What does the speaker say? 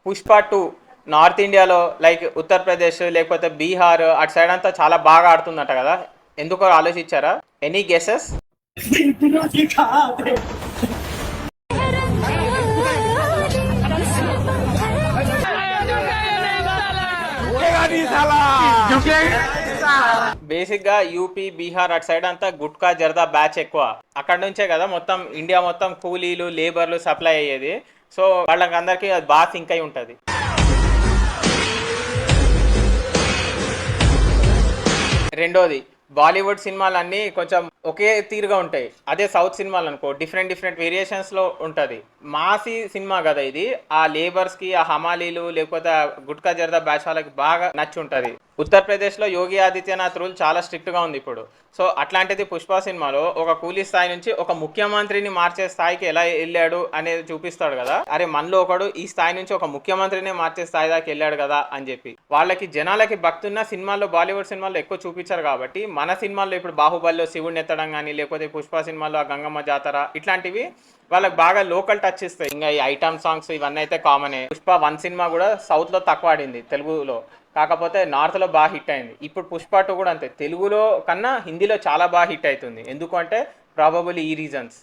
Pushpa 2 north ఇండియాలో like Uttar Pradesh లేకపోతే బీహార్ అటు సైడ్ అంతా చాలా బాగా ఆడుతుందట కదా, ఎందుకో ఆలోచించారా? Any guesses? బేసిక్ గా యూపీ బీహార్ అటు సైడ్ అంతా గుట్కా జర్దా బ్యాచ్ ఎక్కువ. అక్కడ నుంచే కదా మొత్తం ఇండియా మొత్తం కూలీలు లేబర్లు సప్లై అయ్యేది. సో వాళ్ళకి అందరికీ అది బాగా సింక్ అయి ఉంటుంది. రెండోది, బాలీవుడ్ సినిమాలన్నీ కొంచెం ఒకే తీరుగా ఉంటాయి. అదే సౌత్ సినిమాలు అనుకో డిఫరెంట్ డిఫరెంట్ వేరియేషన్స్లో ఉంటుంది. మాసి సినిమా కదా ఇది, ఆ లేబర్స్కి ఆ హమాలీలు లేకపోతే ఆ గుట్కా జర్దా బ్యాచ్ వాళ్ళకి బాగా నచ్చి ఉంటుంది. ఉత్తరప్రదేశ్లో యోగి ఆదిత్యనాథ్ రూల్ చాలా స్ట్రిక్ట్గా ఉంది ఇప్పుడు. సో అట్లాంటిది పుష్ప సినిమాలో ఒక కూలీ స్థాయి నుంచి ఒక ముఖ్యమంత్రిని మార్చే స్థాయికి ఎలా వెళ్ళాడు అనేది చూపిస్తాడు కదా. అరే మనలో ఒకడు ఈ స్థాయి నుంచి ఒక ముఖ్యమంత్రిని మార్చే స్థాయి దాకా వెళ్ళాడు కదా అని చెప్పి. వాళ్ళకి జనాలకి భక్తున్న సినిమాల్లో బాలీవుడ్ సినిమాల్లో ఎక్కువ చూపించారు కాబట్టి మన సినిమాల్లో ఇప్పుడు బాహుబలిలో శివుడిని ఎత్తడం కానీ లేకపోతే పుష్ప సినిమాలో ఆ గంగమ్మ జాతర ఇట్లాంటివి వాళ్ళకి బాగా లోకల్ టచ్ ఇస్తాయి. ఇంకా ఈ ఐటమ్ సాంగ్స్ ఇవన్నీ అయితే కామనే. పుష్ప 1 సినిమా కూడా సౌత్లో తక్కువ ఆడింది తెలుగులో, కాకపోతే నార్త్లో బాగా హిట్ అయింది. ఇప్పుడు పుష్ప 2 కూడా అంతే, తెలుగులో కన్నా హిందీలో చాలా బాగా హిట్ అవుతుంది. ఎందుకంటే ప్రాబబుల్లీ ఈ రీజన్స్.